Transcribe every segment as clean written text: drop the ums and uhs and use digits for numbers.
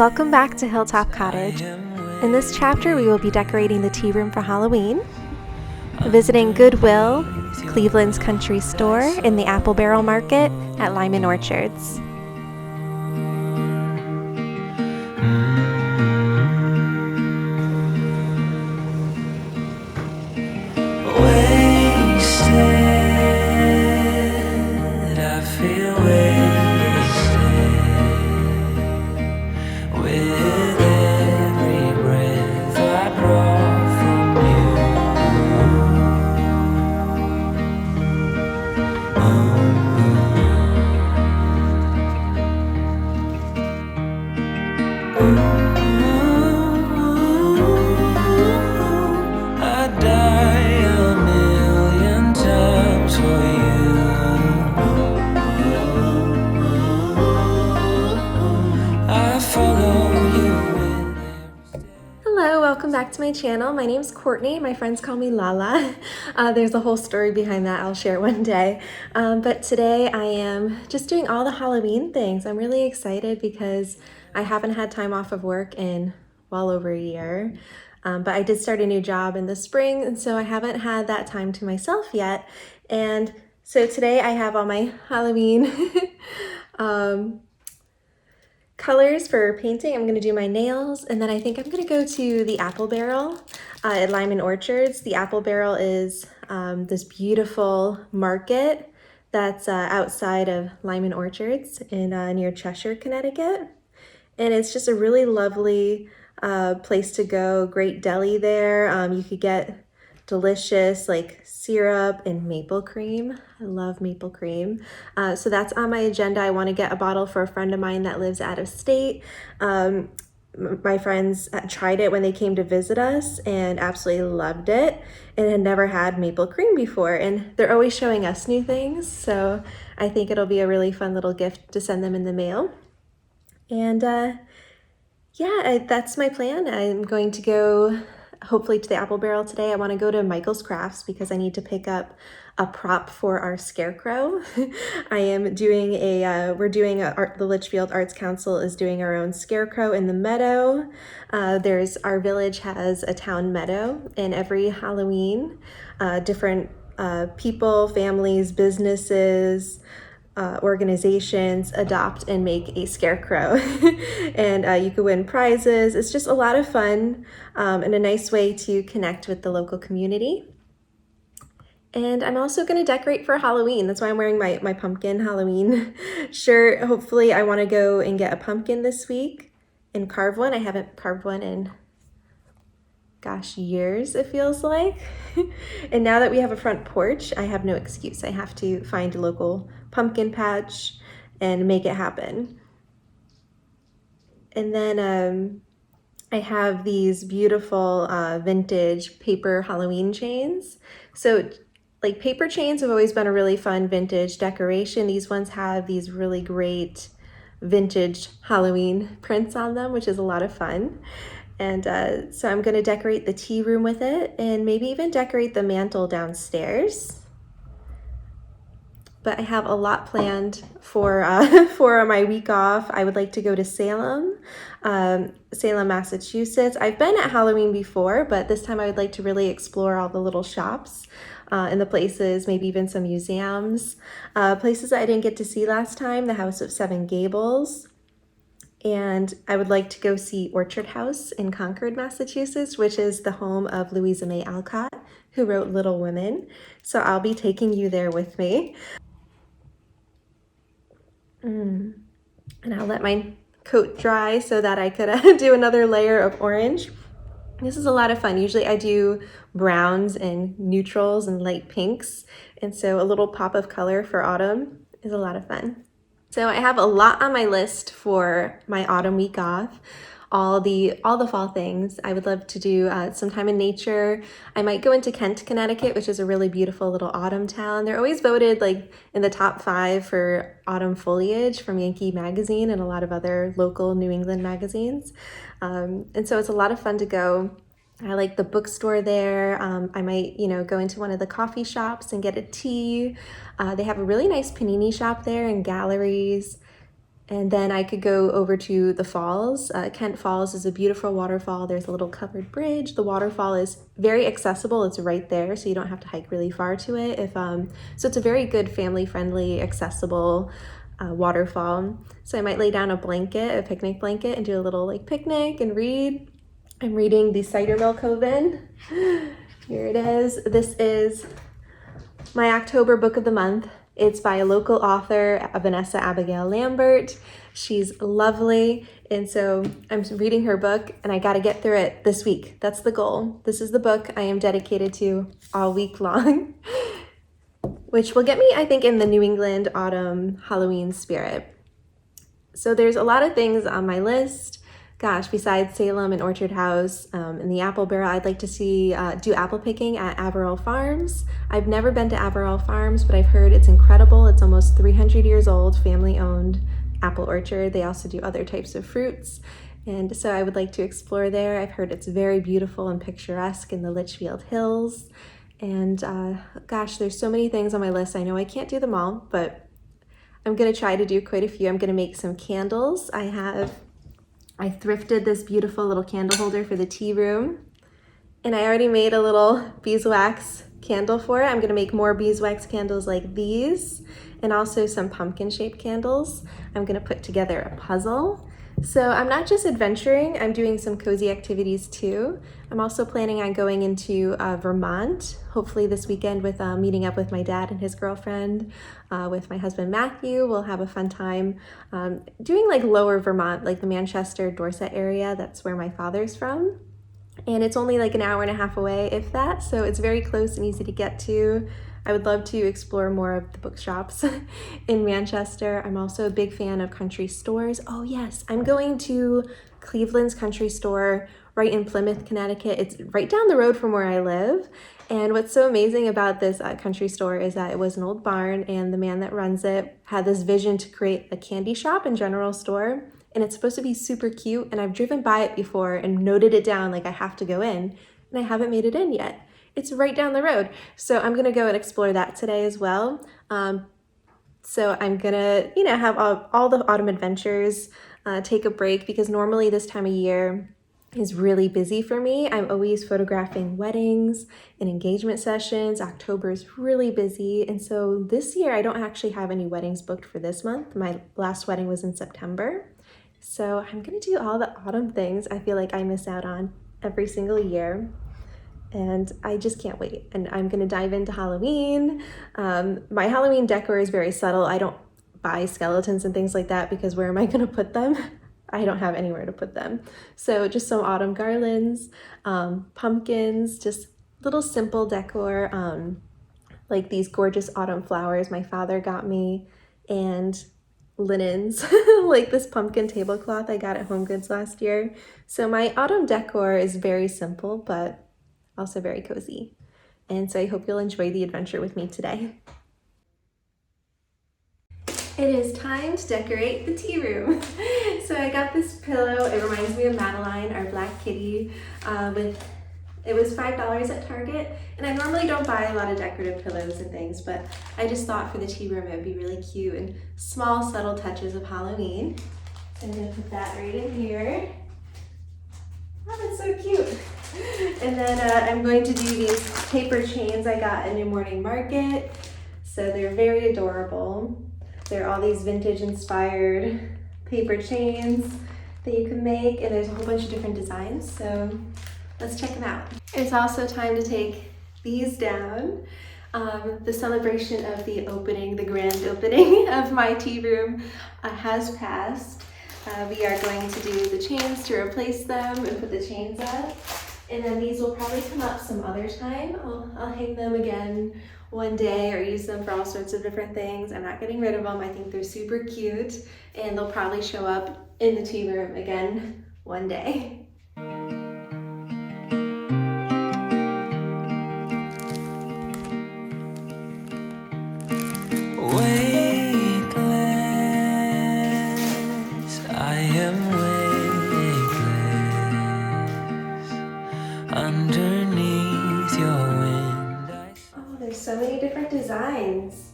Welcome back to Hilltop Cottage. In this chapter, we will be decorating the tea room for Halloween, visiting Goodwill, Cleveland's country store, in the Apple Barrel Market at Lyman Orchards. Welcome back to my channel. My name's Courtney. My friends call me Lala. There's a whole story behind that I'll share one day. But today I am just doing all the Halloween things. I'm really excited because I haven't had time off of work in well over a year. But I did start a new job in the spring, and so I haven't had that time to myself yet. And so today I have all my Halloween colors for painting. I'm going to do my nails, and then I think I'm going to go to the Apple Barrel at Lyman Orchards. The Apple Barrel is this beautiful market that's outside of Lyman Orchards in near Cheshire, Connecticut. And it's just a really lovely place to go. Great deli there. You could get delicious like syrup and maple cream. I love maple cream. So that's on my agenda. I want to get a bottle for a friend of mine that lives out of state. My friends tried it when they came to visit us and absolutely loved it and had never had maple cream before. And they're always showing us new things. So I think it'll be a really fun little gift to send them in the mail. And that's my plan. I'm going to go hopefully to the Apple Barrel today. I want to go to Michael's Crafts because I need to pick up a prop for our scarecrow. I am doing the Litchfield Arts Council is doing our own scarecrow in the meadow. Our village has a town meadow, and every Halloween, different people, families, businesses, organizations adopt and make a scarecrow and you can win prizes. It's just a lot of fun and a nice way to connect with the local community. And I'm also going to decorate for Halloween. That's why I'm wearing my pumpkin Halloween shirt. Hopefully I want to go and get a pumpkin this week and carve one. I haven't carved one in years, it feels like. And now that we have a front porch, I have no excuse. I have to find a local pumpkin patch and make it happen. And then I have these beautiful vintage paper Halloween chains. So like paper chains have always been a really fun vintage decoration. These ones have these really great vintage Halloween prints on them, which is a lot of fun. And so I'm going to decorate the tea room with it and maybe even decorate the mantle downstairs. But I have a lot planned for my week off. I would like to go to Salem, Massachusetts. I've been at Halloween before, but this time I would like to really explore all the little shops and the places, maybe even some museums. Places that I didn't get to see last time, the House of Seven Gables. And I would like to go see Orchard House in Concord, Massachusetts, which is the home of Louisa May Alcott, who wrote Little Women. So I'll be taking you there with me. And I'll let my coat dry so that I could do another layer of orange. This is a lot of fun. Usually I do browns and neutrals and light pinks. And so a little pop of color for autumn is a lot of fun. So I have a lot on my list for my autumn week off. All the fall things. I would love to do some time in nature. I might go into Kent, Connecticut, which is a really beautiful little autumn town. They're always voted like in the top 5 for autumn foliage from Yankee Magazine and a lot of other local New England magazines. And so it's a lot of fun to go. I like the bookstore there. I might, go into one of the coffee shops and get a tea. They have a really nice panini shop there and galleries. And then I could go over to the falls. Kent Falls is a beautiful waterfall. There's a little covered bridge. The waterfall is very accessible. It's right there, so you don't have to hike really far to it. So it's a very good family-friendly, accessible waterfall. So I might lay down a blanket, a picnic blanket, and do a little like picnic and read. I'm reading the Cider Mill Coven. Here it is. This is my October book of the month. It's by a local author, Vanessa Abigail Lambert. She's lovely, and so I'm reading her book, and I got to get through it this week. That's the goal. This is the book I am dedicated to all week long, which will get me, I think, in the New England autumn Halloween spirit. So there's a lot of things on my list. Gosh, besides Salem and Orchard House and the Apple Barrel, I'd like to see do apple picking at Averell Farms. I've never been to Averell Farms, but I've heard it's incredible. It's almost 300 years old, family-owned apple orchard. They also do other types of fruits, and so I would like to explore there. I've heard it's very beautiful and picturesque in the Litchfield Hills, and gosh, there's so many things on my list. I know I can't do them all, but I'm gonna try to do quite a few. I'm gonna make some candles. I thrifted this beautiful little candle holder for the tea room, and I already made a little beeswax candle for it. I'm gonna make more beeswax candles like these, and also some pumpkin-shaped candles. I'm gonna put together a puzzle. So I'm not just adventuring, I'm doing some cozy activities too. I'm also planning on going into Vermont, hopefully this weekend with meeting up with my dad and his girlfriend, with my husband Matthew. We'll have a fun time doing like lower Vermont, like the Manchester, Dorset area. That's where my father's from. And it's only like an hour and a half away, if that, so it's very close and easy to get to. I would love to explore more of the bookshops in Manchester. I'm also a big fan of country stores. Oh yes, I'm going to Cleveland's Country Store right in Plymouth, Connecticut. It's right down the road from where I live. And what's so amazing about this country store is that it was an old barn, and the man that runs it had this vision to create a candy shop and general store. And it's supposed to be super cute, and I've driven by it before and noted it down like I have to go in, and I haven't made it in yet. It's right down the road. So I'm gonna go and explore that today as well. So I'm gonna, have all the autumn adventures, take a break, because normally this time of year is really busy for me. I'm always photographing weddings and engagement sessions. October is really busy. And so this year I don't actually have any weddings booked for this month. My last wedding was in September. So I'm gonna do all the autumn things I feel like I miss out on every single year. And I just can't wait. And I'm gonna dive into Halloween. My Halloween decor is very subtle. I don't buy skeletons and things like that, because where am I gonna put them? I don't have anywhere to put them. So just some autumn garlands, pumpkins, just little simple decor, like these gorgeous autumn flowers my father got me, and linens, like this pumpkin tablecloth I got at Home Goods last year. So my autumn decor is very simple, but also very cozy. And so I hope you'll enjoy the adventure with me today. It is time to decorate the tea room. So I got this pillow. It reminds me of Madeline, our black kitty. It was $5 at Target, and I normally don't buy a lot of decorative pillows and things, but I just thought for the tea room it would be really cute, and small subtle touches of Halloween. So I'm gonna put that right in here. Oh, that's so cute. And then I'm going to do these paper chains I got at New Morning Market. So they're very adorable. They're all these vintage inspired paper chains that you can make, and there's a whole bunch of different designs, so let's check them out. It's also time to take these down. The celebration of the opening, the grand opening of my tea room has passed. We are going to do the chains to replace them and put the chains up. And then these will probably come up some other time. I'll hang them again one day or use them for all sorts of different things. I'm not getting rid of them. I think they're super cute, and they'll probably show up in the tea room again one day. Weightless, I am weightless underneath your wind. Oh, there's so many different designs.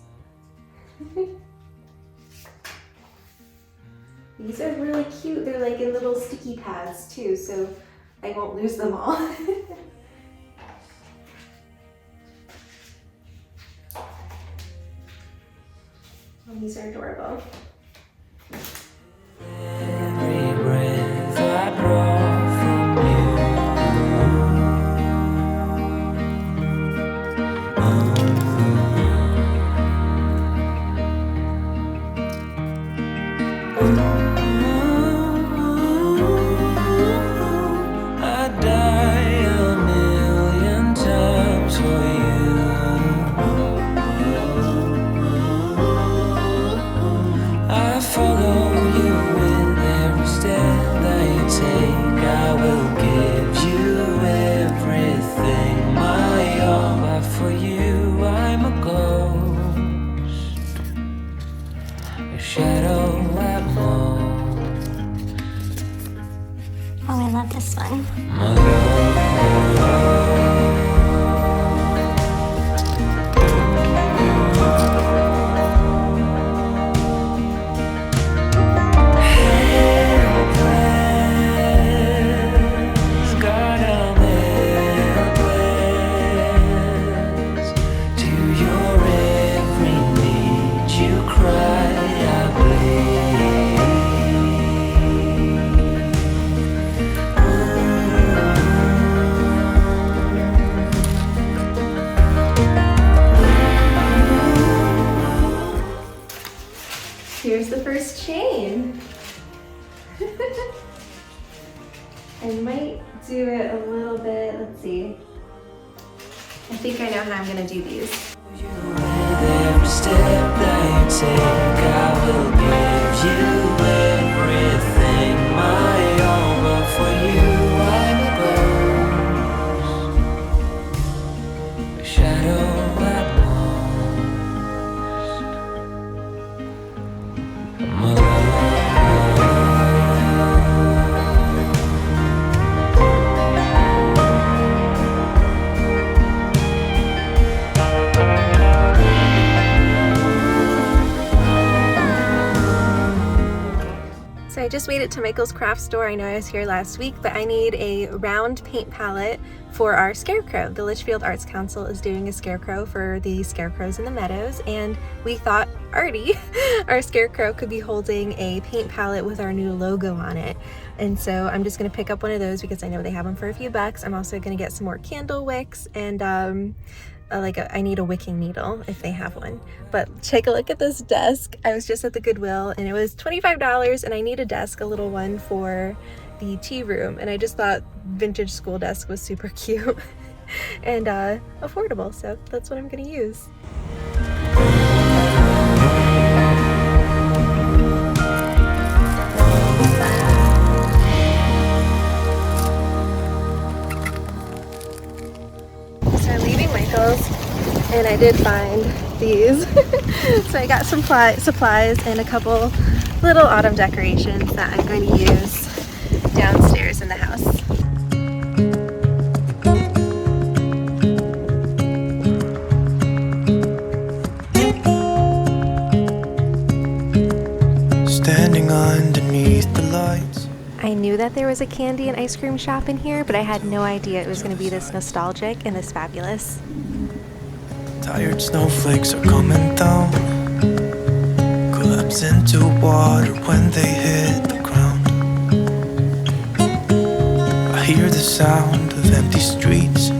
These are really cute. They're like in little sticky pads too, so I won't lose them all. And these are adorable. Every breath I draw from you. I'd die a million times for you. I follow you with every step that you take. I will give you everything, my all. But for you, I'm a ghost, a shadow at most. Oh, I love this one. My love. God, I'm helpless to your every need. You cry, I bleed. Here's the first chain. I might do it a little bit, let's see. I think I know how I'm gonna do these. With every step that you take, I will give you everything, my all. But for you, I'm a ghost, a shadow at most. My love. So I just made it to Michael's craft store. I know I was here last week, but I need a round paint palette for our scarecrow. The Litchfield Arts Council is doing a scarecrow for the scarecrows in the meadows, and we thought Artie, our scarecrow, could be holding a paint palette with our new logo on it. And so I'm just gonna pick up one of those because I know they have them for a few bucks. I'm also gonna get some more candle wicks and I need a wicking needle if they have one. But take a look at this desk. I was just at the Goodwill and it was $25, and I need a desk, a little one for the tea room, and I just thought vintage school desk was super cute and affordable, so that's what I'm gonna use. So I'm leaving Michael's, and I did find these. So I got some supplies and a couple little autumn decorations that I'm going to use downstairs in the house. Standing underneath the lights. I knew that there was a candy and ice cream shop in here, but I had no idea it was going to be this nostalgic and this fabulous. Tired snowflakes are coming down, collapse into water when they hit the ground. I hear the sound of empty streets.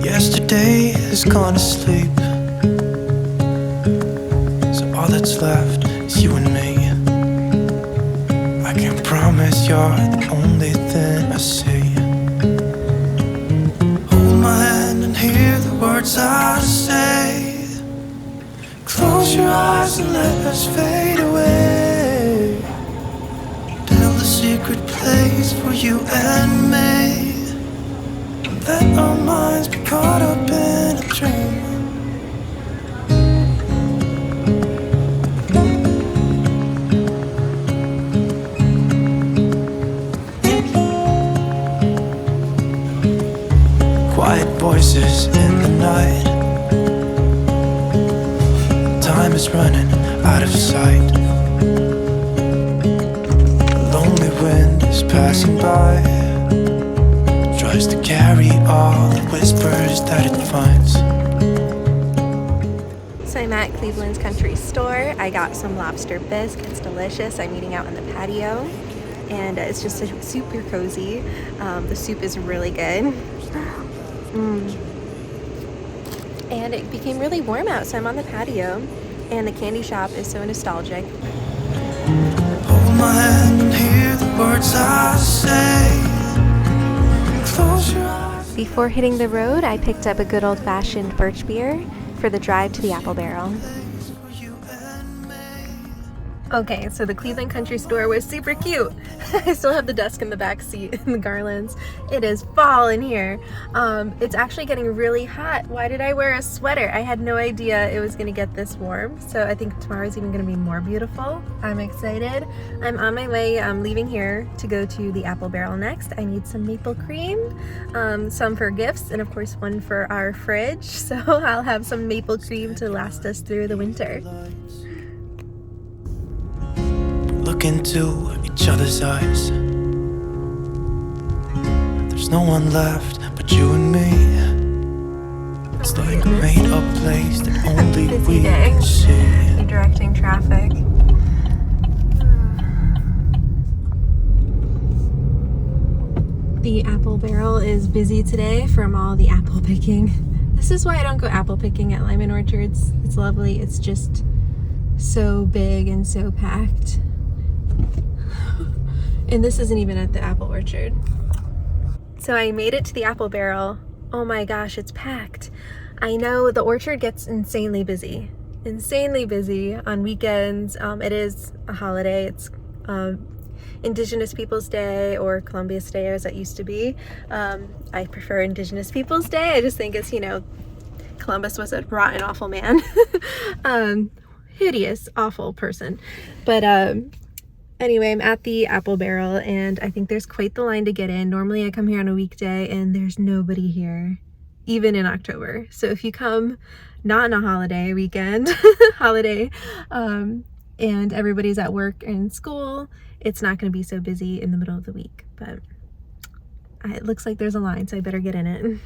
Yesterday has gone to sleep, so all that's left is you and me. I can promise you're the only thing I see. Hold my hand and hear the words I say. Close your eyes and let us fade away. Build a secret place for you and me. Let our minds be caught up in a dream. Quiet voices in the night. Time is running out of sight. passing by tries to carry all the whispers that it finds. So I'm at Cleveland's Country Store. I got some lobster bisque. It's delicious. I'm eating out on the patio, and it's just super cozy. The soup is really good. And it became really warm out, so I'm on the patio, and the candy shop is so nostalgic. Hold my hand and hear the words I say. Close your eyes. Before hitting the road, I picked up a good old-fashioned birch beer for the drive to the Apple Barrel. Okay, so the Cleveland Country Store was super cute. I still have the desk in the back seat and the garlands. It is fall in here. It's actually getting really hot. Why did I wear a sweater? I had no idea it was gonna get this warm. So I think tomorrow's even gonna be more beautiful. I'm excited. I'm on my way. I'm leaving here to go to the Apple Barrel next. I need some maple cream, some for gifts, and of course one for our fridge. So I'll have some maple cream to last us through the winter. Look into each other's eyes. There's no one left but you and me. It's like a made-up place that only we can see. Directing traffic. The Apple Barrel is busy today from all the apple picking. This is why I don't go apple picking at Lyman Orchards. It's lovely. It's just so big and so packed. And this isn't even at the apple orchard. So I made it to the Apple Barrel. Oh my gosh, it's packed. I know the orchard gets insanely busy on weekends. It is a holiday. It's Indigenous Peoples Day, or Columbus Day as it used to be. I prefer Indigenous Peoples Day. I just think it's, you know, Columbus was a rotten, awful man. Hideous, awful person. But anyway, I'm at the Apple Barrel, and I think there's quite the line to get in. Normally I come here on a weekday and there's nobody here, even in October. So if you come not on a holiday weekend, and everybody's at work and school, it's not going to be so busy in the middle of the week. But it looks like there's a line, so I better get in it.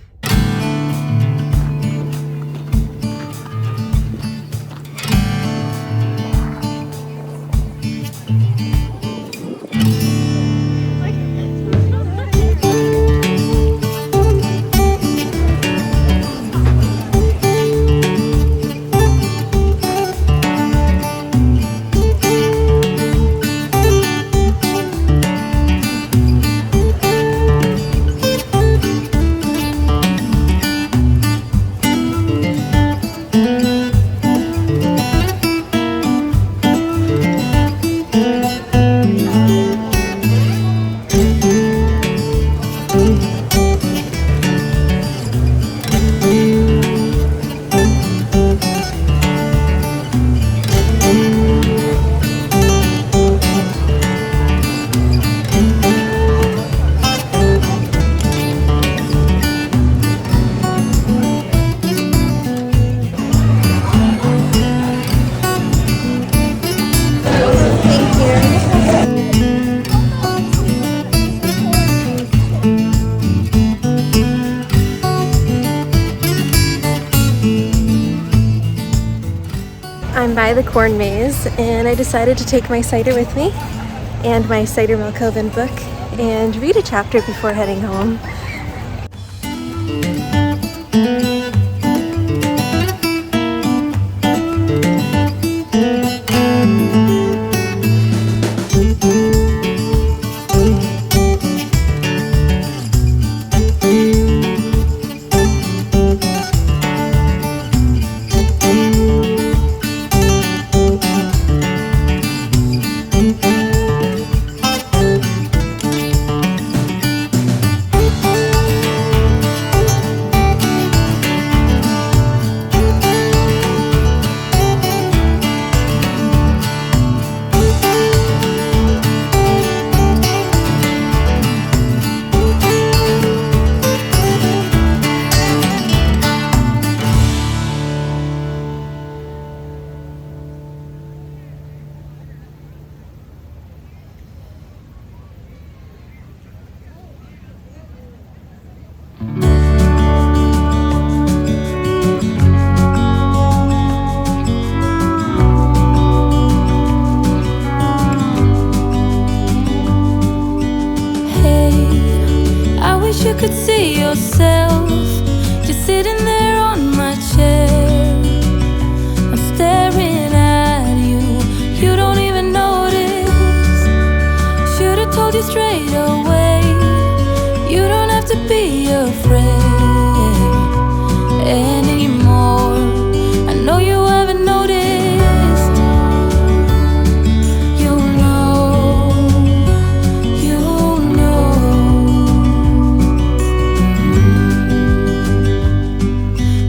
I'm by the corn maze, and I decided to take my cider with me and my cider Milkoven book and read a chapter before heading home. you could see yourself just sitting there on my chair. I'm staring at you, you don't even notice. Should've told you straight away, you don't have to be afraid anymore. I know you haven't noticed. You know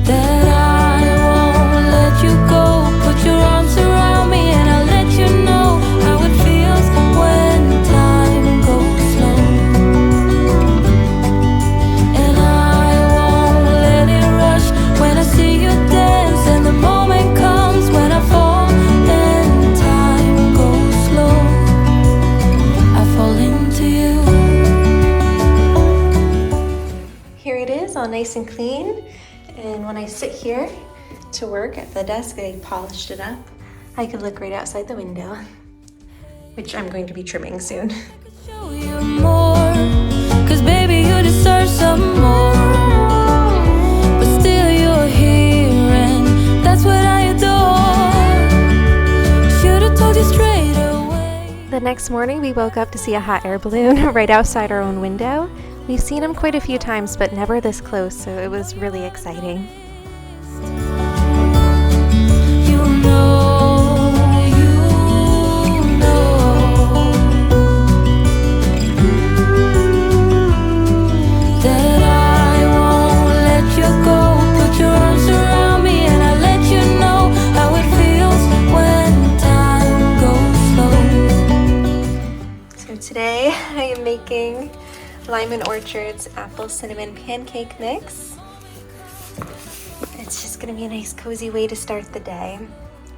that I won't let you go. Put your arms around me and I'll let you know how it feels when time goes slow. And I won't let it rush when I see you dance, and the moment comes when I fall and time goes slow. I fall into you. Here it is, all nice and clean. And when I sit here to work at the desk, I polished it up. I could look right outside the window, which I'm going to be trimming soon. Show you more, 'cause baby you deserve some more. But still you're here and that's what I adore. Should've told you straight away. The next morning, we woke up to see a hot air balloon right outside our own window. We've seen them quite a few times, but never this close, so it was really exciting. You know that I won't let you go. Put your arms around me and I'll let you know how it feels when time goes slow. So today, I am making Lyman Orchards apple cinnamon pancake mix. It's just gonna be a nice cozy way to start the day.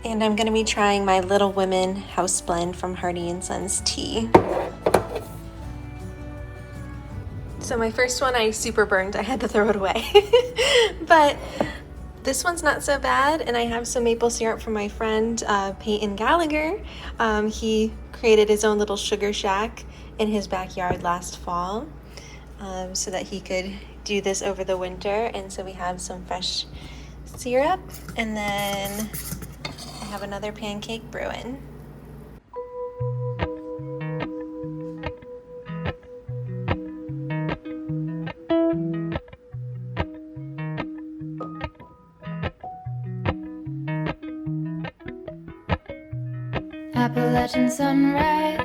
And I'm gonna be trying my Little Women house blend from Hardy & Sons Tea. So my first one I super burned, I had to throw it away. But this one's not so bad, and I have some maple syrup from my friend Peyton Gallagher. He created his own little sugar shack in his backyard last fall, so that he could do this over the winter. And so we have some fresh syrup, and then I have another pancake brewing. Appalachian sunrise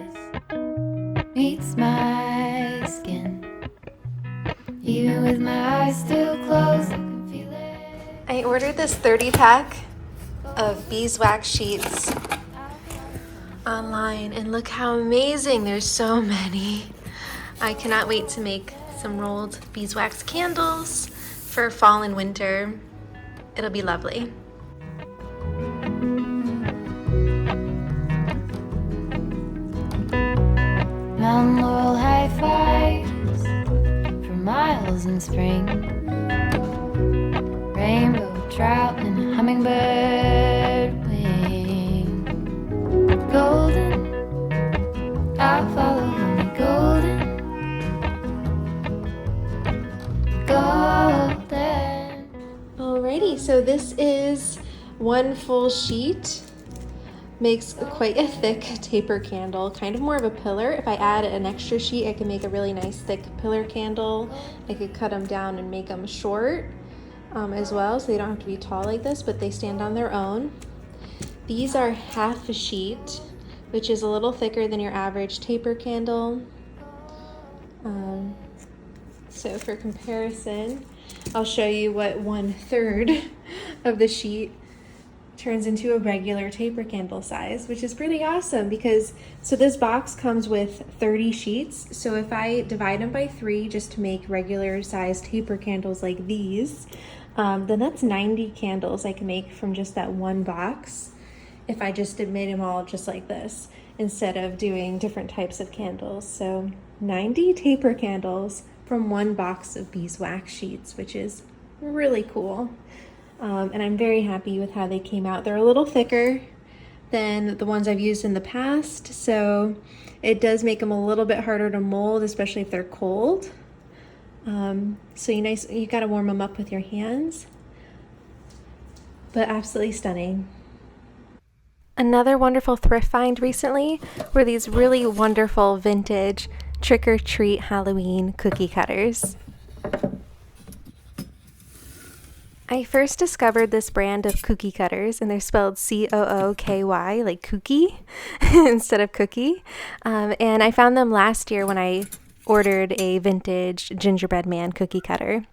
meets my skin. Even with my eyes still closed, I can feel it. I ordered this 30-pack of beeswax sheets online, and look how amazing, there's so many. I cannot wait to make some rolled beeswax candles for fall and winter. It'll be lovely. Mount Laurel high fives for miles in spring. Rainbow trout and a hummingbird wing. Golden, I'll follow only golden. Golden. Alrighty, so this is one full sheet. Makes quite a thick taper candle, kind of more of a pillar. If I add an extra sheet, I can make a really nice thick pillar candle. I could cut them down and make them short as well, so they don't have to be tall like this, but they stand on their own. These are half a sheet, which is a little thicker than your average taper candle. So for comparison, I'll show you what 1/3 of the sheet turns into a regular taper candle size, which is pretty awesome because, so this box comes with 30 sheets. So if I divide them by 3 just to make regular size taper candles like these, then that's 90 candles I can make from just that one box if I just made them all just like this instead of doing different types of candles. So 90 taper candles from one box of beeswax sheets, which is really cool. And I'm very happy with how they came out. They're a little thicker than the ones I've used in the past, so it does make them a little bit harder to mold, especially if they're cold. So you gotta warm them up with your hands, but absolutely stunning. Another wonderful thrift find recently were these really wonderful vintage trick-or-treat Halloween cookie cutters. I first discovered this brand of cookie cutters, and they're spelled C-O-O-K-Y, like cookie, instead of cookie. And I found them last year when I ordered a vintage gingerbread man cookie cutter.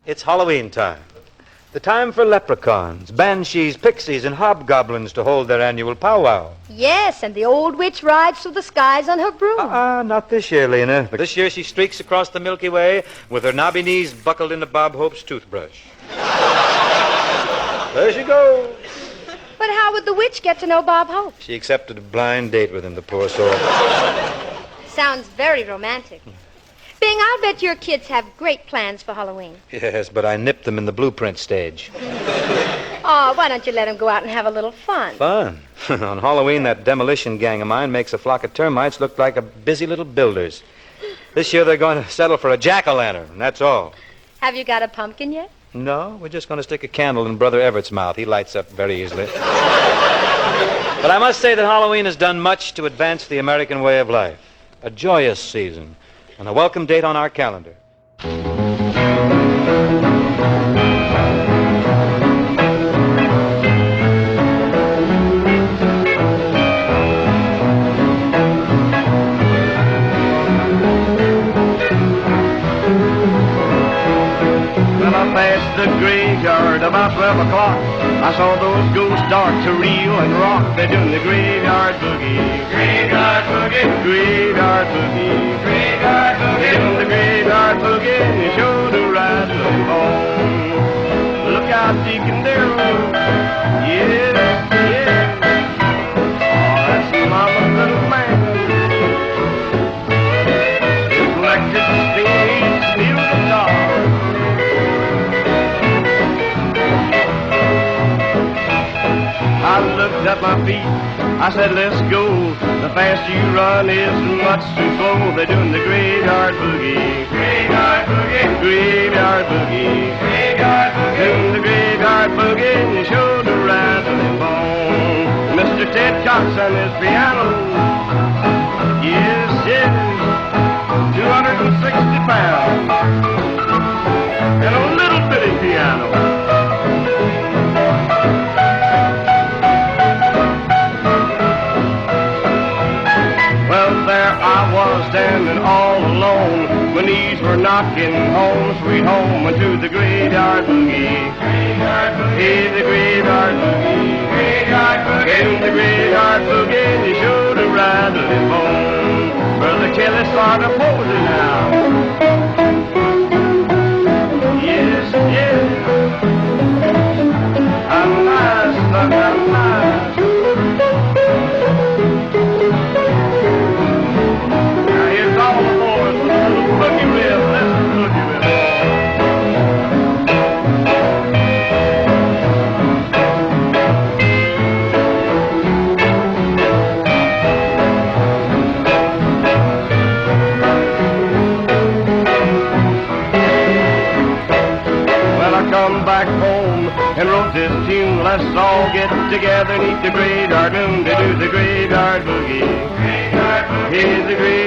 It's Halloween time. The time for leprechauns, banshees, pixies, and hobgoblins to hold their annual powwow. Yes, and the old witch rides through the skies on her broom. Not this year, Lena. This year she streaks across the Milky Way with her knobby knees buckled into Bob Hope's toothbrush. There she goes. But how would the witch get to know Bob Hope? She accepted a blind date with him, the poor soul. Sounds very romantic. Bing, I'll bet your kids have great plans for Halloween. Yes, but I nipped them in the blueprint stage. Oh, why don't you let them go out and have a little fun? Fun? On Halloween, that demolition gang of mine makes a flock of termites look like a busy little builders. This year they're going to settle for a jack-o'-lantern, and that's all. Have you got a pumpkin yet? No, we're just going to stick a candle in Brother Everett's mouth. He lights up very easily. But I must say that Halloween has done much to advance the American way of life. A joyous season, and a welcome date on our calendar. Past the graveyard about 12 o'clock, I saw those ghosts start to reel and rock. They're doing the graveyard boogie, graveyard boogie, graveyard boogie, graveyard boogie. They're doing the graveyard boogie and they show the rattling bone. Look out, Deacon Darrell, yes, yes. Oh, that's Mama's little man. Electric stage, steel guitar. I looked at my feet, I said, let's go. The faster you run is much too slow. They're doing the graveyard boogie, graveyard boogie, graveyard boogie, graveyard boogie. Doing the graveyard boogie and you show the rattling bone. Mr. Ted Cox on his piano, yes, yes, 260 pounds, and a little bitty piano. Standing all alone, my knees were knocking home, sweet home, and to the graveyard boogie, graveyard boogie, hey, the graveyard boogie, graveyard boogie, in the graveyard boogie, you showed a rattling bone. Brother Kelly started posing now. Yes, yes, I'm nice, I'm nice. And wrote this tune, let's all get together and eat the graveyard moon to do the graveyard boogie. Graveyard boogie. Here's the graveyard.